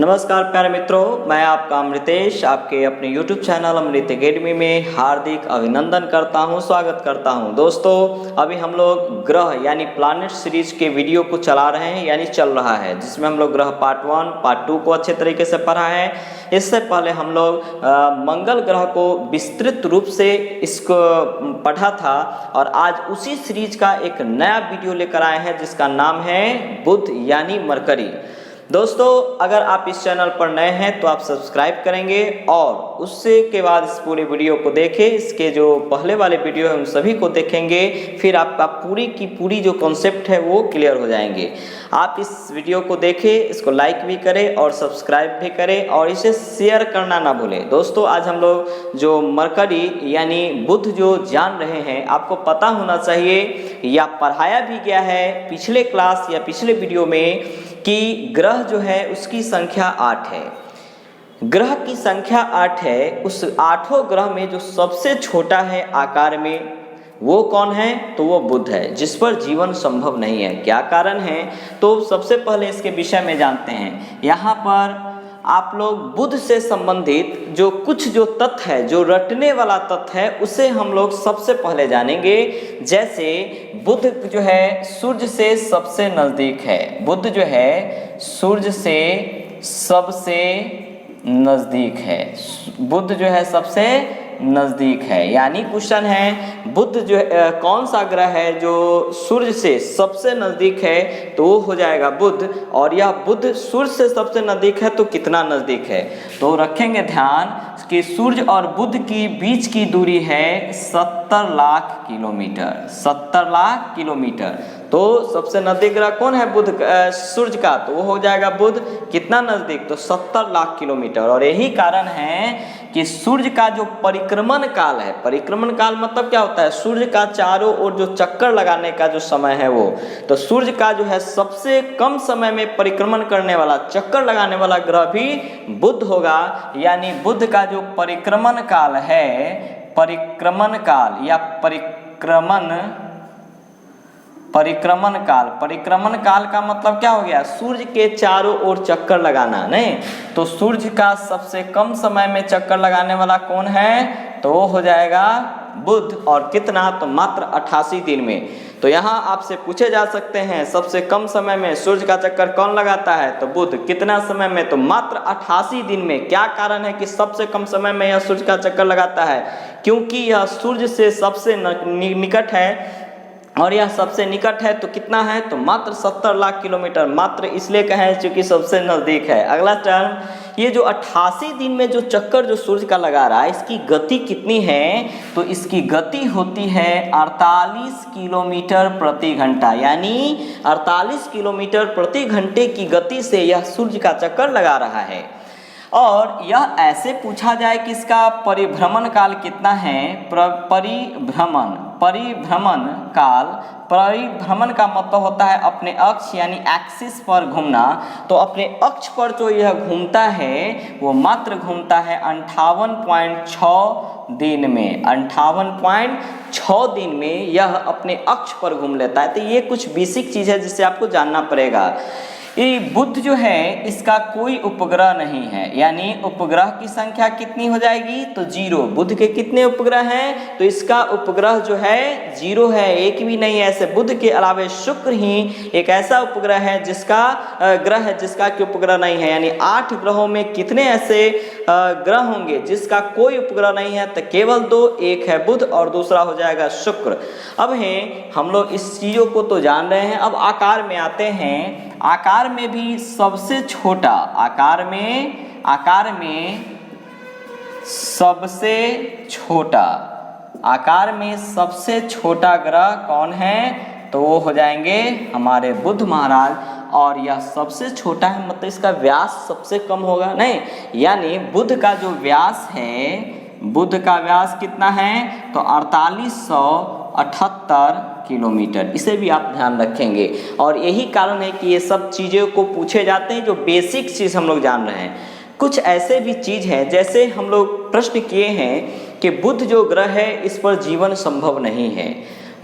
नमस्कार प्यारे मित्रों, मैं आपका अमृतेश आपके अपने YouTube चैनल अमृत एकेडमी में हार्दिक अभिनंदन करता हूं, स्वागत करता हूं। दोस्तों, अभी हम लोग ग्रह यानी प्लैनेट सीरीज के वीडियो को चला रहे हैं यानी चल रहा है, जिसमें हम लोग ग्रह पार्ट 1 पार्ट 2 को अच्छे तरीके से पढ़ा है। इससे पहले हम लोग मंगल ग्रह को विस्तृत रूप से इसको पढ़ा था और आज उसी सीरीज का एक नया वीडियो लेकर आए हैं जिसका नाम है बुध यानी मरकरी। दोस्तों, अगर आप इस चैनल पर नए हैं तो आप सब्सक्राइब करेंगे और उससे के बाद इस पूरे वीडियो को देखें। इसके जो पहले वाले वीडियो हैं उन सभी को देखेंगे, फिर आपका पूरी की पूरी जो कॉन्सेप्ट है वो क्लियर हो जाएंगे। आप इस वीडियो को देखें, इसको लाइक भी करें और सब्सक्राइब भी करें और इसे शेयर करना ना भूलें। दोस्तों, आज हम लोग जो मरकरी यानी बुध जो जान रहे हैं, आपको पता होना चाहिए या पढ़ाया भी गया है पिछले क्लास या पिछले वीडियो में कि ग्रह जो है उसकी संख्या 8 है। ग्रह की संख्या 8 है। उस 8 ग्रह में जो सबसे छोटा है आकार में वो कौन है? तो वो बुध है, जिस पर जीवन संभव नहीं है। क्या कारण है? तो सबसे पहले इसके विषय में जानते हैं। यहाँ पर आप लोग बुध से संबंधित जो तथ्य है, जो रटने वाला तथ्य है, उसे हम लोग सबसे पहले जानेंगे। जैसे बुध जो है सूर्य से सबसे नज़दीक है। बुध जो है सूर्य से सबसे नज़दीक है। बुध जो है सबसे नज़दीक है, यानी क्वेश्चन है बुध जो कौन सा ग्रह है जो सूर्य से सबसे नज़दीक है? तो वो हो जाएगा बुध। और यह बुध सूर्य से सबसे नज़दीक है तो कितना नज़दीक है? तो रखेंगे ध्यान कि सूर्य और बुध की बीच की दूरी है 70 लाख किलोमीटर। 70 लाख किलोमीटर। तो सबसे नज़दीक ग्रह कौन है? बुध, सूर्य का, तो वो हो जाएगा बुध। कितना नज़दीक? तो 70 लाख किलोमीटर। और यही कारण है कि सूर्य का जो परिक्रमण काल है, परिक्रमण काल मतलब क्या होता है? सूर्य का चारों ओर जो चक्कर लगाने का जो समय है वो, तो सूर्य का जो है सबसे कम समय में परिक्रमण करने वाला, चक्कर लगाने वाला ग्रह भी बुध होगा। यानी बुध का जो परिक्रमण काल है, परिक्रमण काल या परिक्रमण काल का मतलब क्या हो गया? सूर्य के चारों ओर चक्कर लगाना, नहीं? तो सूर्य का सबसे कम समय में चक्कर लगाने वाला कौन है? तो वो हो जाएगा बुध। और कितना? तो मात्र 88 दिन में। तो यहाँ आपसे पूछे जा सकते हैं सबसे कम समय में सूर्य का चक्कर कौन लगाता है? तो बुध। कितना समय में? तो मात्र 88 दिन में। क्या कारण है कि सबसे कम समय में यह सूर्य का चक्कर लगाता है? क्योंकि यह सूर्य से सबसे निकट है और यह सबसे निकट है। तो कितना है? तो मात्र 70 लाख किलोमीटर। मात्र इसलिए कहें क्योंकि सबसे नज़दीक है। अगला टर्म, ये जो 88 दिन में जो चक्कर जो सूर्य का लगा रहा है, इसकी गति कितनी है? तो इसकी गति होती है 48 किलोमीटर प्रति घंटा। यानी 48 किलोमीटर प्रति घंटे की गति से यह सूर्य का चक्कर लगा रहा है। और यह ऐसे पूछा जाए कि इसका परिभ्रमण काल कितना है? परिभ्रमण का मतलब होता है अपने अक्ष यानी एक्सिस पर घूमना। तो अपने अक्ष पर जो यह घूमता है वो मात्र घूमता है 58.6 दिन में। 58.6 दिन में यह अपने अक्ष पर घूम लेता है। तो ये कुछ बेसिक चीज़ है जिसे आपको जानना पड़ेगा। ये बुध जो है इसका कोई उपग्रह नहीं है, यानी उपग्रह की संख्या कितनी हो जाएगी? तो 0। बुध के कितने उपग्रह हैं? तो इसका उपग्रह जो है 0 है, एक भी नहीं है। ऐसे बुध के अलावे शुक्र ही एक ऐसा उपग्रह है जिसका ग्रह है जिसका कि उपग्रह नहीं है। यानी 8 ग्रहों में कितने ऐसे ग्रह होंगे जिसका कोई उपग्रह नहीं है? तो केवल 2, एक है बुध और दूसरा हो जाएगा शुक्र। अब है हम लोग इस चीज़ों को तो जान रहे हैं। अब आकार में आते हैं। आकार में भी सबसे छोटा, आकार में सबसे छोटा ग्रह कौन है? तो वो हो जाएंगे हमारे बुध महाराज। और यह सबसे छोटा है मतलब इसका व्यास सबसे कम होगा, नहीं? यानी बुध का जो व्यास है, बुध का व्यास कितना है? तो 4878 किलोमीटर। इसे भी आप ध्यान रखेंगे। और यही कारण है कि ये सब चीज़ों को पूछे जाते हैं जो बेसिक चीज़ हम लोग जान रहे हैं। कुछ ऐसे भी चीज़ है, जैसे हम लोग प्रश्न किए हैं कि बुध जो ग्रह है इस पर जीवन संभव नहीं है।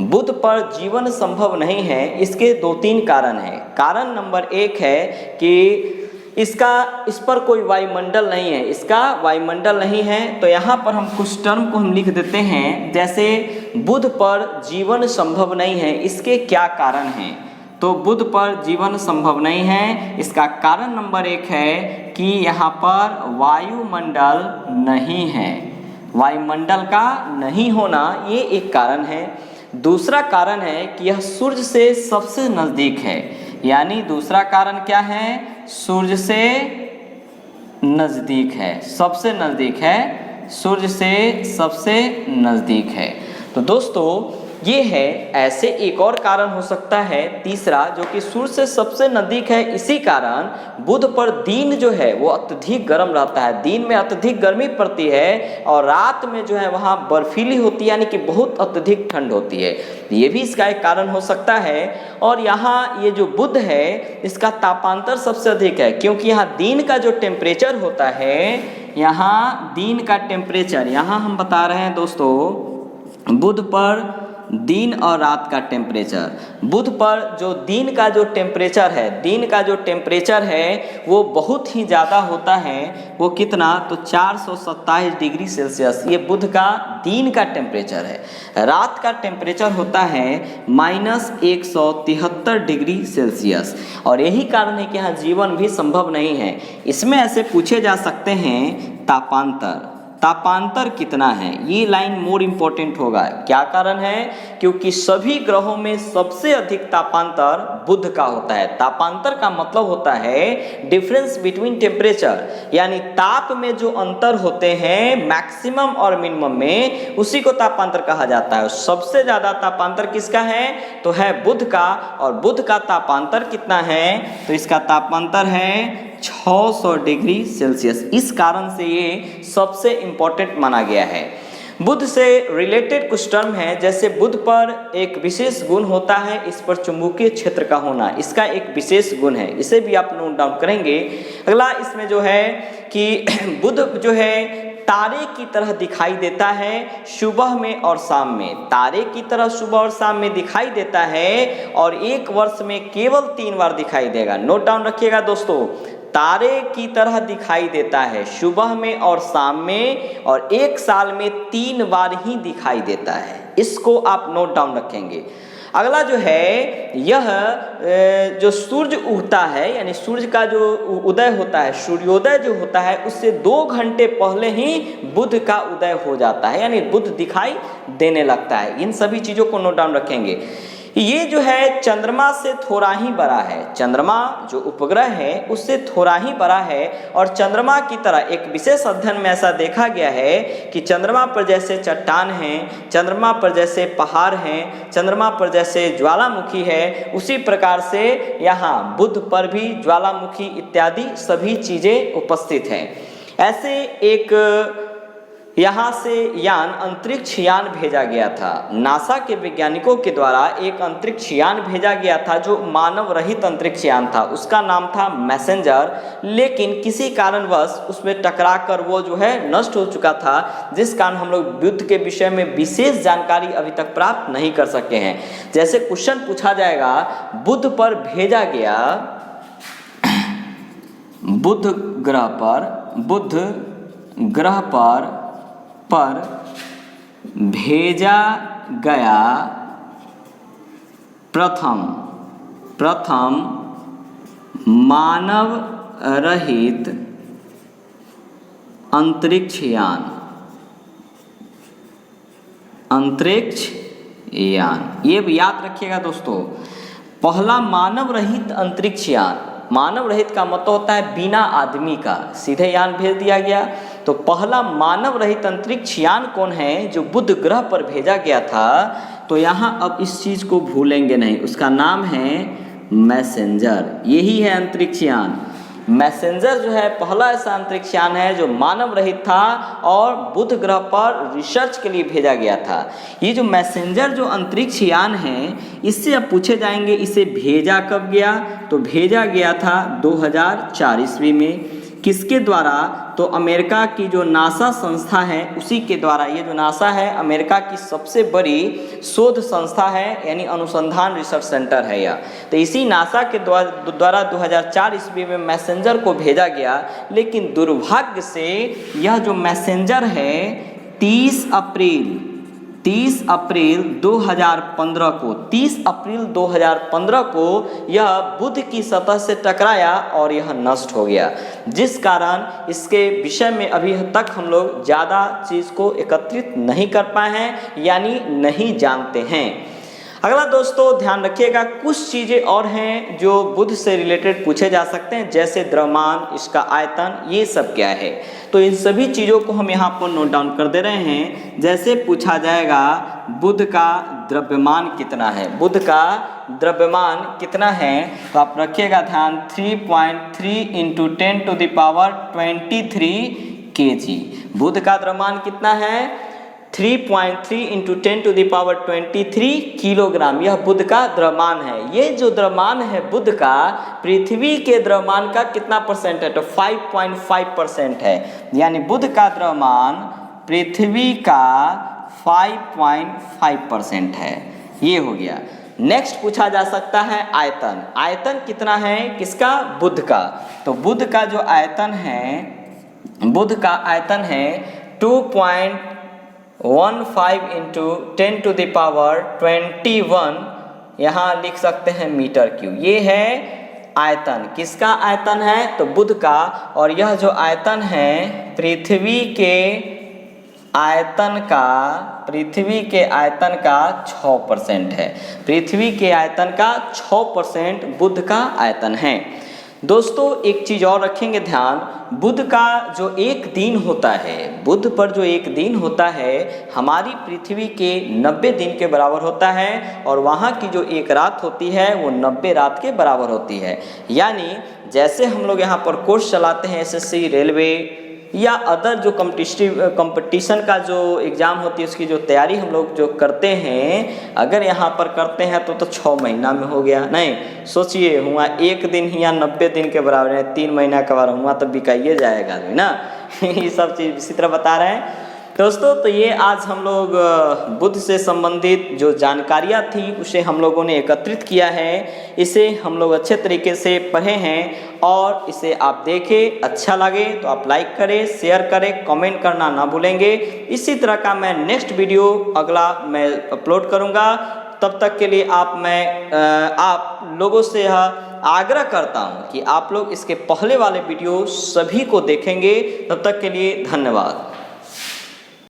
बुध पर जीवन संभव नहीं है, इसके 2-3 कारण हैं। कारण नंबर 1 है कि इस पर कोई वायुमंडल नहीं है, इसका वायुमंडल नहीं है। तो यहाँ पर हम कुछ टर्म को हम लिख देते हैं, जैसे बुध पर जीवन संभव नहीं है, इसके क्या कारण हैं। तो बुध पर जीवन संभव नहीं है, इसका कारण नंबर 1 है कि यहाँ पर वायुमंडल नहीं है, वायुमंडल का नहीं होना ये एक कारण है। दूसरा कारण है कि यह सूर्य से सबसे नज़दीक है, यानी दूसरा कारण क्या है, सूर्य से नज़दीक है, सबसे नज़दीक है, सूर्य से सबसे नज़दीक है। तो दोस्तों ये है। ऐसे एक और कारण हो सकता है तीसरा, जो कि सूर्य से सबसे नज़दीक है, इसी कारण बुध पर दिन जो है वो अत्यधिक गर्म रहता है, दिन में अत्यधिक गर्मी पड़ती है और रात में जो है वहाँ बर्फीली होती है, यानी कि बहुत अत्यधिक ठंड होती है। ये भी इसका एक कारण हो सकता है। और यहाँ ये जो बुध है इसका तापांतर सबसे अधिक है, क्योंकि यहाँ दिन का जो टेम्परेचर होता है, यहाँ दिन का टेम्परेचर, यहाँ हम बता रहे हैं दोस्तों बुध पर दिन और रात का टेम्परेचर। बुध पर जो दिन का जो टेम्परेचर है, दिन का जो टेम्परेचर है वो बहुत ही ज़्यादा होता है। वो कितना, तो 427 डिग्री सेल्सियस, ये बुध का दिन का टेम्परेचर है। रात का टेम्परेचर होता है -173 डिग्री सेल्सियस। और यही कारण है कि यहाँ जीवन भी संभव नहीं है। इसमें ऐसे पूछे जा सकते हैं तापांतर, तापांतर कितना है, ये लाइन मोर इम्पोर्टेंट होगा। क्या कारण है, क्योंकि सभी ग्रहों में सबसे अधिक तापांतर बुध का होता है। तापांतर का मतलब होता है डिफरेंस बिटवीन टेम्परेचर, यानी ताप में जो अंतर होते हैं मैक्सिमम और मिनिमम में, उसी को तापांतर कहा जाता है। सबसे ज़्यादा तापांतर किसका है, तो है बुध का। और बुध का तापांतर कितना है, तो इसका तापांतर है 600 डिग्री सेल्सियस। इस कारण से ये सबसे इम्पोर्टेंट माना गया है। बुध से रिलेटेड कुछ टर्म है, जैसे बुध पर एक विशेष गुण होता है इस पर चुंबकीय क्षेत्र का होना, इसका एक विशेष गुण है, इसे भी आप नोट डाउन करेंगे। अगला इसमें जो है कि बुध जो है तारे की तरह दिखाई देता है सुबह में और शाम में, तारे की तरह सुबह और शाम में दिखाई देता है और एक वर्ष में केवल 3 बार दिखाई देगा। नोट डाउन रखिएगा दोस्तों, तारे की तरह दिखाई देता है सुबह में और शाम में, और एक साल में 3 बार ही दिखाई देता है। इसको आप नोट डाउन रखेंगे। अगला जो है, यह जो सूर्य उगता है, यानी सूर्य का जो उदय होता है, सूर्योदय जो होता है, उससे 2 घंटे पहले ही बुध का उदय हो जाता है, यानी बुध दिखाई देने लगता है। इन सभी चीज़ों को नोट डाउन रखेंगे। ये जो है चंद्रमा से थोड़ा ही बड़ा है, चंद्रमा जो उपग्रह है उससे थोड़ा ही बड़ा है। और चंद्रमा की तरह एक विशेष अध्ययन में ऐसा देखा गया है कि चंद्रमा पर जैसे चट्टान हैं, चंद्रमा पर जैसे पहाड़ हैं, चंद्रमा पर जैसे ज्वालामुखी है, उसी प्रकार से यहाँ बुध पर भी ज्वालामुखी इत्यादि सभी चीज़ें उपस्थित हैं। ऐसे एक यहाँ से यान, अंतरिक्ष यान भेजा गया था। नासा के वैज्ञानिकों के द्वारा एक अंतरिक्ष यान भेजा गया था जो मानव रहित अंतरिक्ष यान था, उसका नाम था मैसेंजर। लेकिन किसी कारणवश उसमें टकराकर वो जो है नष्ट हो चुका था, जिस कारण हम लोग बुध के विषय में विशेष जानकारी अभी तक प्राप्त नहीं कर सके हैं। जैसे क्वेश्चन पूछा जाएगा, बुध पर भेजा गया, बुध ग्रह पर भेजा गया प्रथम मानव रहित अंतरिक्ष यान, ये भी याद रखिएगा दोस्तों। पहला मानव रहित अंतरिक्ष यान, मानव रहित का मतलब होता है बिना आदमी का, सीधे यान भेज दिया गया। तो पहला मानव रहित अंतरिक्ष यान कौन है, जो बुध ग्रह पर भेजा गया था। तो यहाँ अब इस चीज़ को भूलेंगे नहीं, उसका नाम है मैसेंजर। यही है अंतरिक्ष यान। मैसेंजर जो है पहला ऐसा अंतरिक्ष यान है जो मानव रहित था और बुध ग्रह पर रिसर्च के लिए भेजा गया था। ये जो मैसेंजर जो अंतरिक्ष यान है, इससे अब पूछे जाएंगे इसे भेजा कब गया, तो भेजा गया था 2004 ईस्वी में। किसके द्वारा? तो अमेरिका की जो नासा संस्था है उसी के द्वारा। ये जो नासा है अमेरिका की सबसे बड़ी शोध संस्था है, यानी अनुसंधान रिसर्च सेंटर है यह। तो इसी नासा के द्वारा 2004 ईस्वी में मैसेंजर को भेजा गया, लेकिन दुर्भाग्य से यह जो मैसेंजर है 30 अप्रैल 2015 को यह बुध की सतह से टकराया और यह नष्ट हो गया, जिस कारण इसके विषय में अभी तक हम लोग ज़्यादा चीज़ को एकत्रित नहीं कर पाए हैं, यानी नहीं जानते हैं। अगला दोस्तों ध्यान रखिएगा, कुछ चीज़ें और हैं जो बुध से रिलेटेड पूछे जा सकते हैं, जैसे द्रव्यमान, इसका आयतन, ये सब क्या है। तो इन सभी चीज़ों को हम यहाँ पर नोट डाउन कर दे रहे हैं। जैसे पूछा जाएगा बुध का द्रव्यमान कितना है, बुध का द्रव्यमान कितना है, तो आप रखिएगा ध्यान 3.3 × 10⁻23 kg। बुध का द्रव्यमान कितना है? 3.3 × 10⁻23 किलोग्राम, यह बुध का द्रव्यमान है। ये जो द्रव्यमान है बुध का पृथ्वी के द्रव्यमान का कितना परसेंट है? तो 5.5% है, यानी बुध का द्रव्यमान पृथ्वी का 5.5% है। ये हो गया। नेक्स्ट पूछा जा सकता है आयतन। आयतन कितना है किसका? बुध का। तो बुध का जो आयतन है, बुध का आयतन है 2.15 × 10⁻21, यहाँ लिख सकते हैं मीटर क्यूब। ये है आयतन, किसका आयतन है? तो बुध का। और यह जो आयतन है पृथ्वी के आयतन का 6% है। पृथ्वी के आयतन का 6% बुध का आयतन है। दोस्तों एक चीज़ और रखेंगे ध्यान, बुध का जो एक दिन होता है, बुध पर जो एक दिन होता है हमारी पृथ्वी के 90 दिन के बराबर होता है, और वहाँ की जो एक रात होती है वो 90 रात के बराबर होती है। यानी जैसे हम लोग यहाँ पर कोर्स चलाते हैं एसएससी, रेलवे या अदर जो कंपटीशन का जो एग्ज़ाम होती है उसकी जो तैयारी हम लोग जो करते हैं, अगर यहाँ पर करते हैं तो 6 महीना में हो गया। नहीं सोचिए, हुआ एक दिन ही या 90 दिन के बराबर है, 3 महीना के बराबर हुआ तो बिकाइए जाएगा ना। ये सब चीज़ इसी तरह बता रहे हैं दोस्तों। तो ये आज हम लोग बुध से संबंधित जो जानकारियाँ थी उसे हम लोगों ने एकत्रित किया है। इसे हम लोग अच्छे तरीके से पढ़े हैं, और इसे आप देखें, अच्छा लगे तो आप लाइक करें, शेयर करें, कमेंट करना ना भूलेंगे। इसी तरह का मैं नेक्स्ट वीडियो अगला मैं अपलोड करूँगा। तब तक के लिए आप लोगों से यह आग्रह करता हूँ कि आप लोग इसके पहले वाले वीडियो सभी को देखेंगे। तब तक के लिए धन्यवाद।